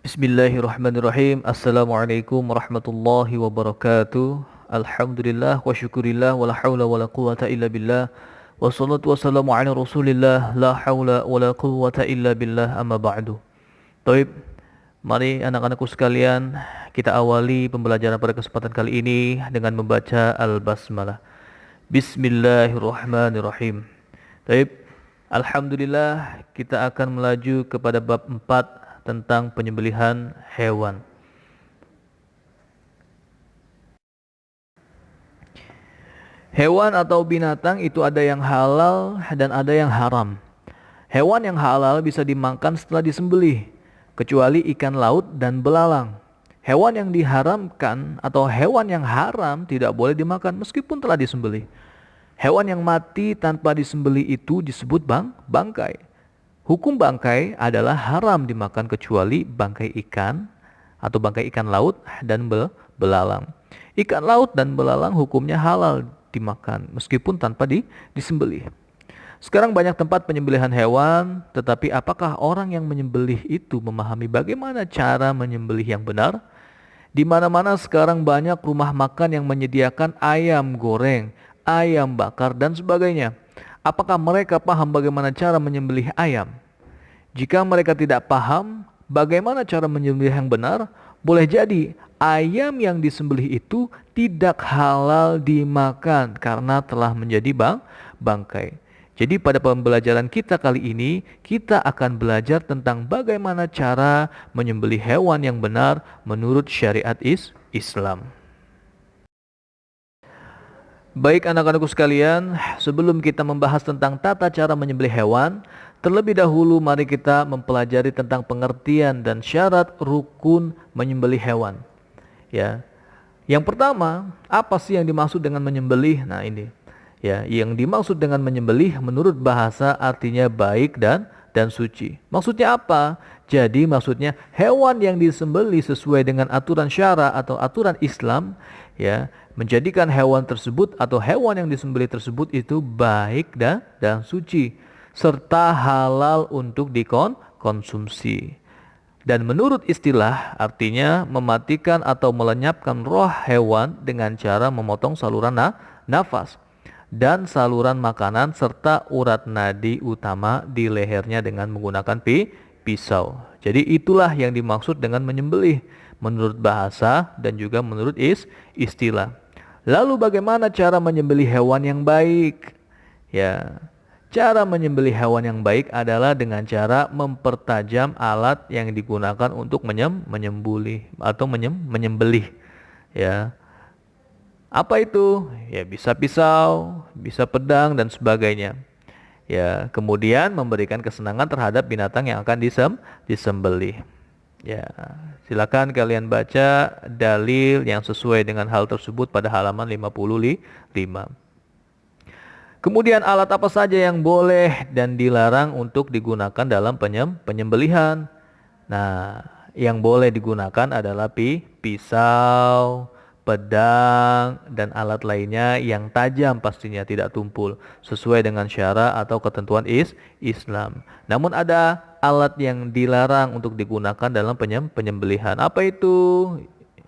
Bismillahirrahmanirrahim. Assalamualaikum warahmatullahi wabarakatuh. Alhamdulillah wa syukurillah wa la hawla wa la quwata illa billah. Wassalatu wassalamu ala rasulillah la hawla wa la quwata illa billah amma ba'du. Taib, mari anak-anakku sekalian, kita awali pembelajaran pada kesempatan kali ini dengan membaca Al-Basmalah. Bismillahirrahmanirrahim. Taib, Alhamdulillah kita akan melaju kepada bab 4 tentang penyembelihan hewan. Hewan atau binatang itu ada yang halal dan ada yang haram. Hewan yang halal bisa dimakan setelah disembelih, kecuali ikan laut dan belalang. Hewan yang diharamkan atau hewan yang haram tidak boleh dimakan meskipun telah disembelih. Hewan yang mati tanpa disembelih itu disebut bangkai. Hukum bangkai adalah haram dimakan kecuali bangkai ikan atau bangkai ikan laut dan belalang. Ikan laut dan belalang hukumnya halal dimakan meskipun tanpa disembelih. Sekarang banyak tempat penyembelihan hewan, tetapi apakah orang yang menyembelih itu memahami bagaimana cara menyembelih yang benar? Di mana-mana sekarang banyak rumah makan yang menyediakan ayam goreng, ayam bakar dan sebagainya. Apakah mereka paham bagaimana cara menyembelih ayam? Jika mereka tidak paham bagaimana cara menyembelih yang benar, boleh jadi ayam yang disembelih itu tidak halal dimakan karena telah menjadi bangkai. Jadi pada pembelajaran kita kali ini, kita akan belajar tentang bagaimana cara menyembelih hewan yang benar menurut syariat Islam. Baik anak-anakku sekalian, sebelum kita membahas tentang tata cara menyembelih hewan, terlebih dahulu mari kita mempelajari tentang pengertian dan syarat rukun menyembelih hewan. Ya. Yang pertama, apa sih yang dimaksud dengan menyembelih? Nah, ini. Ya, yang dimaksud dengan menyembelih menurut bahasa artinya baik dan suci. Maksudnya apa? Jadi maksudnya hewan yang disembelih sesuai dengan aturan syara atau aturan Islam, ya, menjadikan hewan tersebut atau hewan yang disembelih tersebut itu baik dan suci serta halal untuk dikonsumsi. Dan menurut istilah artinya mematikan atau melenyapkan roh hewan dengan cara memotong saluran nafas dan saluran makanan serta urat nadi utama di lehernya dengan menggunakan pisau. Jadi itulah yang dimaksud dengan menyembelih menurut bahasa dan juga menurut istilah. Lalu bagaimana cara menyembelih hewan yang baik? Ya, cara menyembelih hewan yang baik adalah dengan cara mempertajam alat yang digunakan untuk menyembelih atau menyembelih. Ya, apa itu? Ya, bisa pisau, bisa pedang dan sebagainya. Ya, kemudian memberikan kesenangan terhadap binatang yang akan disembelih. Ya, silakan kalian baca dalil yang sesuai dengan hal tersebut pada halaman 55. Kemudian alat apa saja yang boleh dan dilarang untuk digunakan dalam penyembelihan? Nah, yang boleh digunakan adalah pisau, pedang, dan alat lainnya yang tajam pastinya tidak tumpul sesuai dengan syara atau ketentuan Islam. Namun ada alat yang dilarang untuk digunakan dalam penyembelihan. Apa itu?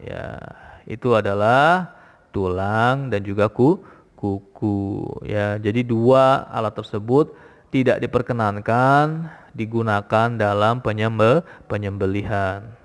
Ya, itu adalah tulang dan juga kuku. Ya, jadi dua alat tersebut tidak diperkenankan digunakan dalam penyembelihan.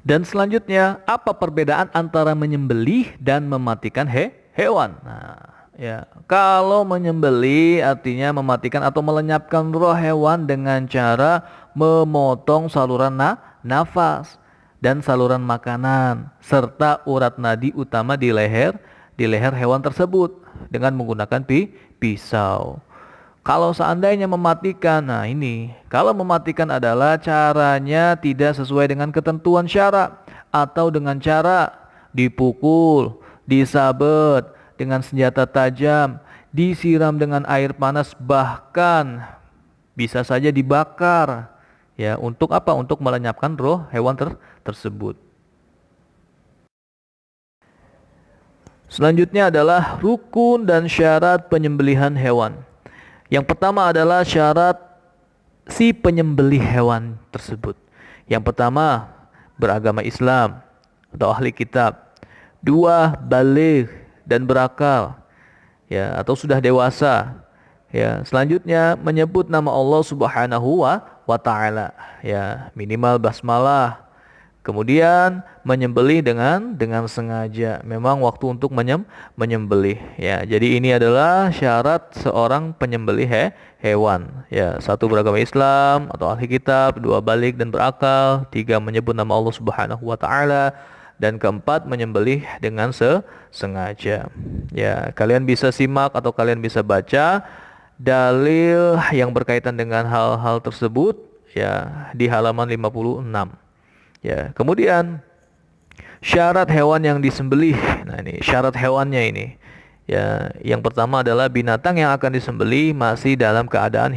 Dan selanjutnya, apa perbedaan antara menyembelih dan mematikan hewan? Nah, ya, kalau menyembelih artinya mematikan atau melenyapkan roh hewan dengan cara memotong saluran nafas dan saluran makanan serta urat nadi utama di leher hewan tersebut dengan menggunakan pisau. Kalau seandainya mematikan, nah ini, kalau mematikan adalah caranya tidak sesuai dengan ketentuan syara atau dengan cara dipukul, disabet dengan senjata tajam, disiram dengan air panas, bahkan bisa saja dibakar. Ya, untuk apa? Untuk melenyapkan roh hewan tersebut. Selanjutnya adalah rukun dan syarat penyembelihan hewan. Yang pertama adalah syarat si penyembelih hewan tersebut. Yang pertama, beragama Islam atau ahli kitab. Dua, baligh dan berakal, ya, atau sudah dewasa. Ya, selanjutnya menyebut nama Allah Subhanahu wa taala, ya, minimal basmalah. Kemudian menyembelih dengan sengaja. Memang waktu untuk menyembelih, ya. Jadi ini adalah syarat seorang penyembelih hewan. Ya, satu, beragama Islam atau ahli kitab, dua, balik dan berakal, tiga, menyebut nama Allah Subhanahu wa taala, dan keempat, menyembelih dengan sengaja. Ya, kalian bisa simak atau kalian bisa baca dalil yang berkaitan dengan hal-hal tersebut, ya, di halaman 56. Ya, kemudian syarat hewan yang disembelih. Nah, ini syarat hewannya ini. Ya, yang pertama adalah binatang yang akan disembelih masih dalam keadaan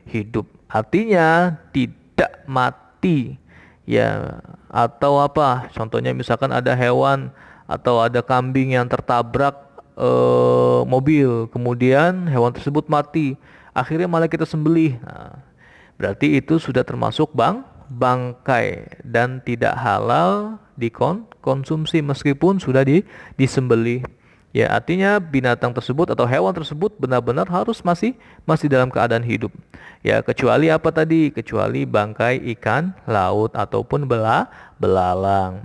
hidup. Artinya tidak mati. Ya, atau apa? Contohnya misalkan ada hewan atau ada kambing yang tertabrak mobil, kemudian hewan tersebut mati. Akhirnya malah kita sembelih. Nah, berarti itu sudah termasuk bangkai dan tidak halal dikonsumsi meskipun sudah disembelih. Ya, artinya binatang tersebut atau hewan tersebut benar-benar harus masih dalam keadaan hidup. Ya, kecuali apa tadi? Kecuali bangkai ikan laut ataupun belalang.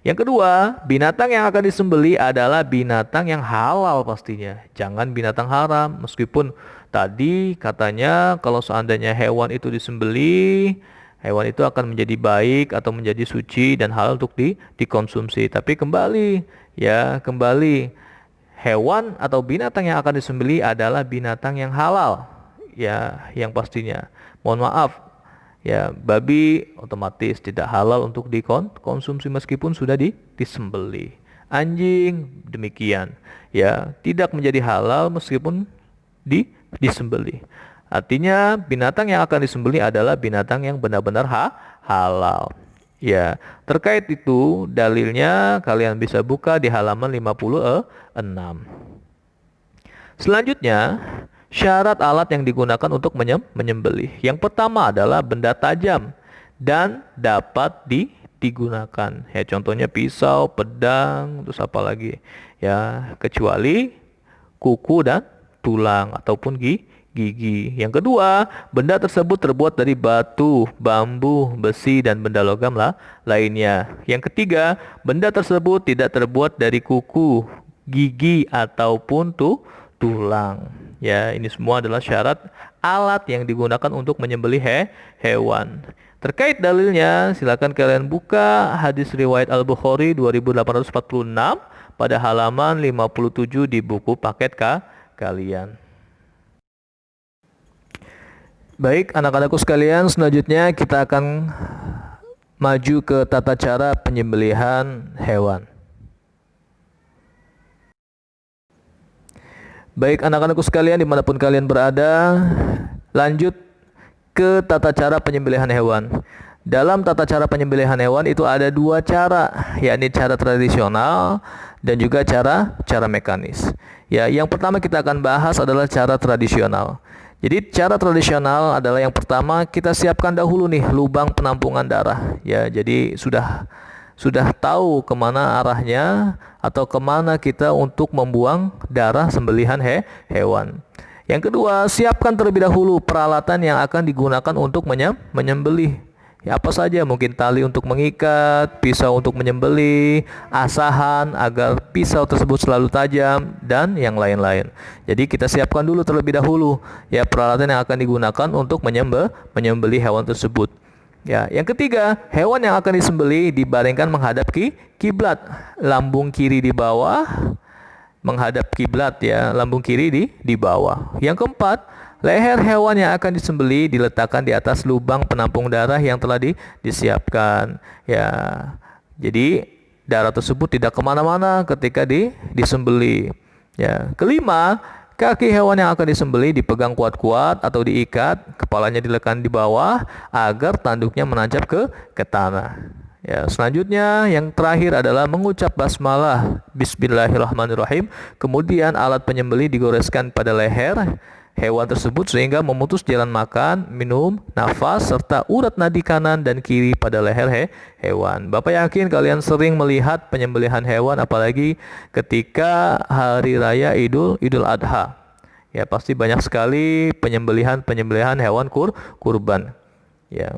Yang kedua, binatang yang akan disembelih adalah binatang yang halal pastinya. Jangan binatang haram. Meskipun tadi katanya kalau seandainya hewan itu disembelih, hewan itu akan menjadi baik atau menjadi suci dan halal untuk dikonsumsi. Tapi kembali, hewan atau binatang yang akan disembelih adalah binatang yang halal. Ya, yang pastinya. Mohon maaf, ya, babi otomatis tidak halal untuk dikonsumsi meskipun sudah disembelih. Anjing demikian, ya, tidak menjadi halal meskipun disembelih. Artinya binatang yang akan disembelih adalah binatang yang benar-benar halal. Ya, terkait itu dalilnya kalian bisa buka di halaman 56. Selanjutnya, syarat alat yang digunakan untuk menyembelih. Yang pertama adalah benda tajam dan dapat digunakan. Ya, contohnya pisau, pedang, terus apa lagi? Ya, kecuali kuku dan tulang ataupun gigi. Yang kedua, benda tersebut terbuat dari batu, bambu, besi, dan benda logam lainnya. Yang ketiga, benda tersebut tidak terbuat dari kuku, gigi, ataupun tulang. Ya, ini semua adalah syarat alat yang digunakan untuk menyembelih hewan. Terkait dalilnya, silakan kalian buka hadis riwayat Al-Bukhari 2846 pada halaman 57 di buku paket kalian. Baik, anak-anakku sekalian, selanjutnya kita akan maju ke tata cara penyembelihan hewan. Baik, anak-anakku sekalian dimanapun kalian berada, lanjut ke tata cara penyembelihan hewan. Dalam tata cara penyembelihan hewan itu ada dua cara, yakni cara tradisional dan juga cara mekanis. Ya, yang pertama kita akan bahas adalah cara tradisional. Jadi cara tradisional adalah yang pertama kita siapkan dahulu nih lubang penampungan darah. Ya, jadi sudah tahu kemana arahnya atau kemana kita untuk membuang darah sembelihan hewan. Yang kedua, siapkan terlebih dahulu peralatan yang akan digunakan untuk menyembelih. Ya, apa saja, mungkin tali untuk mengikat, pisau untuk menyembelih, asahan agar pisau tersebut selalu tajam, dan yang lain-lain. Jadi kita siapkan dulu terlebih dahulu ya peralatan yang akan digunakan untuk menyembelih hewan tersebut. Ya, yang ketiga, hewan yang akan disembelih dibaringkan menghadap kiblat, lambung kiri di bawah menghadap kiblat, ya, lambung kiri di bawah. Yang keempat, leher hewan yang akan disembelih diletakkan di atas lubang penampung darah yang telah disiapkan. Ya, jadi darah tersebut tidak kemana-mana ketika disembelih. Ya, kelima, kaki hewan yang akan disembelih dipegang kuat-kuat atau diikat, kepalanya diletakkan di bawah agar tanduknya menancap ke tanah. Ya, selanjutnya yang terakhir adalah mengucap basmalah, bismillahirrahmanirrahim. Kemudian alat penyembelih digoreskan pada leher hewan tersebut sehingga memutus jalan makan, minum, nafas, serta urat nadi kanan dan kiri pada leher hewan. Bapak yakin kalian sering melihat penyembelihan hewan apalagi ketika hari raya Idul Adha. Ya, pasti banyak sekali penyembelihan hewan kurban. Ya.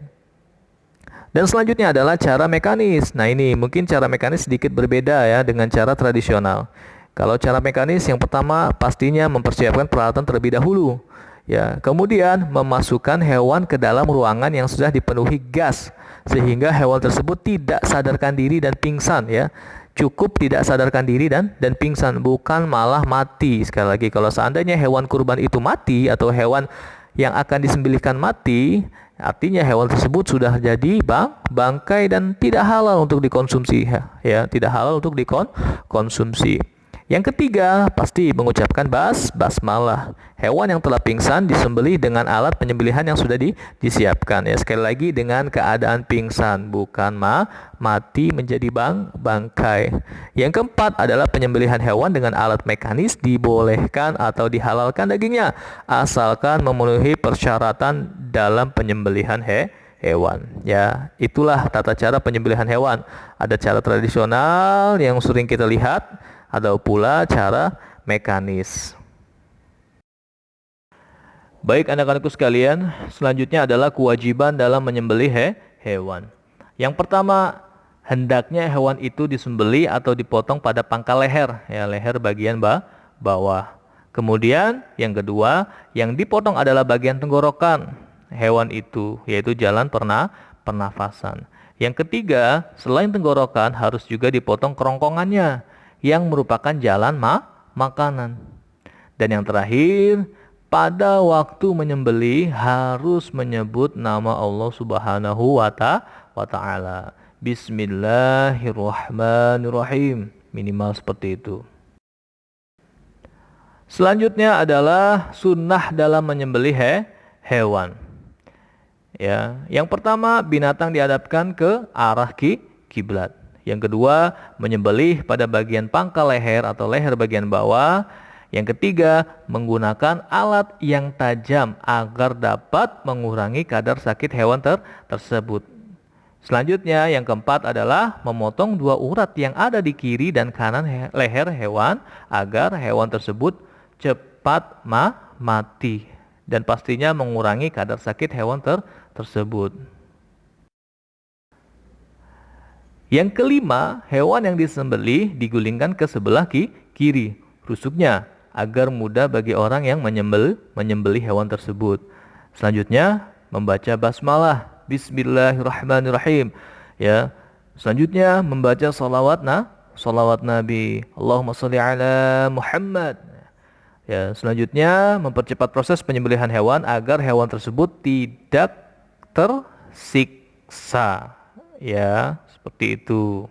Dan selanjutnya adalah cara mekanis. Nah, ini mungkin cara mekanis sedikit berbeda ya dengan cara tradisional. Kalau cara mekanis yang pertama pastinya mempersiapkan peralatan terlebih dahulu. Ya, kemudian memasukkan hewan ke dalam ruangan yang sudah dipenuhi gas sehingga hewan tersebut tidak sadarkan diri dan pingsan ya. Cukup tidak sadarkan diri dan pingsan, bukan malah mati. Sekali lagi, kalau seandainya hewan kurban itu mati atau hewan yang akan disembelihkan mati, artinya hewan tersebut sudah jadi bangkai dan tidak halal untuk dikonsumsi ya, tidak halal untuk dikonsumsi. Yang ketiga, pasti mengucapkan basmalah. Hewan yang telah pingsan disembelih dengan alat penyembelihan yang sudah disiapkan. Ya, sekali lagi dengan keadaan pingsan, bukan mati menjadi bangkai. Yang keempat adalah penyembelihan hewan dengan alat mekanis dibolehkan atau dihalalkan dagingnya, asalkan memenuhi persyaratan dalam penyembelihan hewan. Ya, itulah tata cara penyembelihan hewan. Ada cara tradisional yang sering kita lihat, ada pula cara mekanis. Baik anak-anakku sekalian, selanjutnya adalah kewajiban dalam menyembelih hewan. Yang pertama, hendaknya hewan itu disembelih atau dipotong pada pangkal leher, ya, leher bagian bawah. Kemudian yang kedua, yang dipotong adalah bagian tenggorokan hewan itu, yaitu jalan pernafasan. Yang ketiga, selain tenggorokan harus juga dipotong kerongkongannya, yang merupakan jalan makanan. Dan yang terakhir, pada waktu menyembelih harus menyebut nama Allah Subhanahu wa ta'ala. Bismillahirrahmanirrahim. Minimal seperti itu. Selanjutnya adalah sunnah dalam menyembelih hewan. Ya, yang pertama, binatang dihadapkan ke arah kiblat. Yang kedua, menyembelih pada bagian pangkal leher atau leher bagian bawah. Yang ketiga, menggunakan alat yang tajam agar dapat mengurangi kadar sakit hewan tersebut. Selanjutnya, yang keempat adalah memotong dua urat yang ada di kiri dan kanan leher hewan agar hewan tersebut cepat mati dan pastinya mengurangi kadar sakit hewan tersebut. Yang kelima, hewan yang disembelih digulingkan ke sebelah kiri rusuknya agar mudah bagi orang yang menyembelih hewan tersebut. Selanjutnya, membaca basmalah, Bismillahirrahmanirrahim. Ya. Selanjutnya, membaca salawat Nabi, Allahumma sholli ala Muhammad. Ya, selanjutnya mempercepat proses penyembelihan hewan agar hewan tersebut tidak tersiksa. Ya, seperti itu.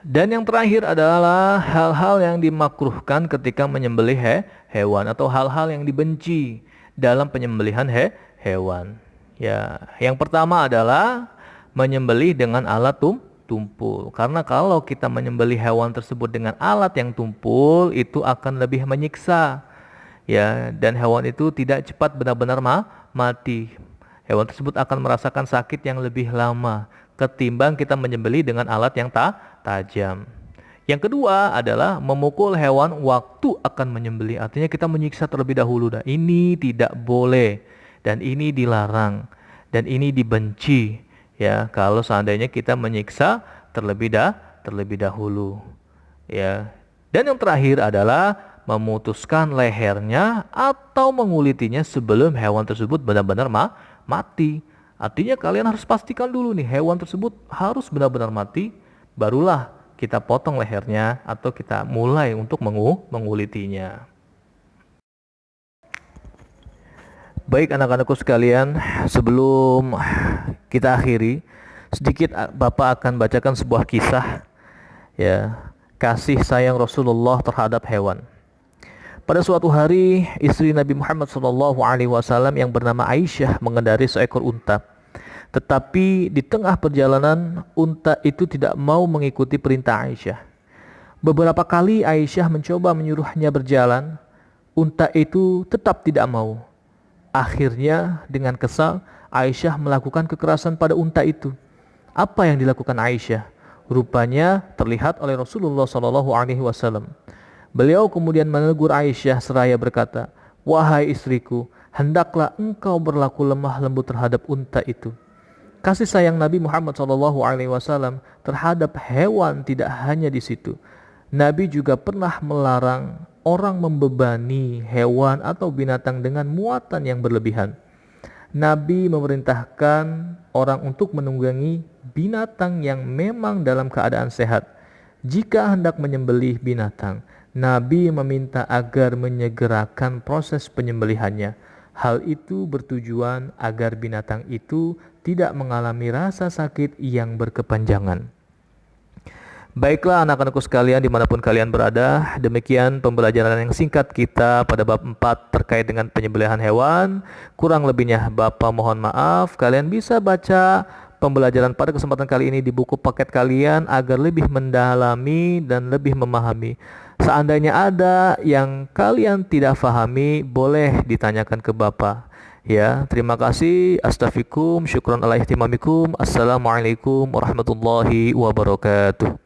Dan yang terakhir adalah hal-hal yang dimakruhkan ketika menyembelih hewan atau hal-hal yang dibenci dalam penyembelihan hewan. Ya, yang pertama adalah menyembelih dengan alat tumpul. Karena kalau kita menyembelih hewan tersebut dengan alat yang tumpul, itu akan lebih menyiksa. Ya, dan hewan itu tidak cepat benar-benar mati. Hewan tersebut akan merasakan sakit yang lebih lama ketimbang kita menyembelih dengan alat yang tajam. Yang kedua adalah memukul hewan waktu akan menyembelih. Artinya kita menyiksa terlebih dahulu. Ini tidak boleh dan ini dilarang dan ini dibenci. Ya, kalau seandainya kita menyiksa terlebih dahulu. Ya. Dan yang terakhir adalah memutuskan lehernya atau mengulitinya sebelum hewan tersebut benar-benar mati. Artinya kalian harus pastikan dulu nih hewan tersebut harus benar-benar mati, barulah kita potong lehernya atau kita mulai untuk mengulitinya. Baik anak-anakku sekalian, sebelum kita akhiri, sedikit Bapak akan bacakan sebuah kisah ya, kasih sayang Rasulullah terhadap hewan. Pada suatu hari, istri Nabi Muhammad SAW yang bernama Aisyah mengendari seekor unta. Tetapi di tengah perjalanan, unta itu tidak mau mengikuti perintah Aisyah. Beberapa kali Aisyah mencoba menyuruhnya berjalan, Unta itu tetap tidak mau. Akhirnya dengan kesal, Aisyah melakukan kekerasan pada unta itu. Apa yang dilakukan Aisyah? Rupanya terlihat oleh Rasulullah SAW. Beliau kemudian menegur Aisyah seraya berkata, "Wahai istriku, hendaklah engkau berlaku lemah lembut terhadap unta itu." Kasih sayang Nabi Muhammad SAW terhadap hewan tidak hanya di situ. Nabi juga pernah melarang orang membebani hewan atau binatang dengan muatan yang berlebihan. Nabi memerintahkan orang untuk menunggangi binatang yang memang dalam keadaan sehat. Jika hendak menyembelih binatang, Nabi meminta agar menyegerakan proses penyembelihannya. Hal itu bertujuan agar binatang itu tidak mengalami rasa sakit yang berkepanjangan. Baiklah anak-anakku sekalian dimanapun kalian berada, demikian pembelajaran yang singkat kita pada bab 4 terkait dengan penyembelihan hewan. Kurang lebihnya Bapak mohon maaf. Kalian bisa baca pembelajaran pada kesempatan kali ini di buku paket kalian agar lebih mendalami dan lebih memahami. Seandainya ada yang kalian tidak pahami, boleh ditanyakan ke Bapak. Ya, terima kasih. Astaghfirukum, syukran ala ihtimamikum. Assalamualaikum warahmatullahi wabarakatuh.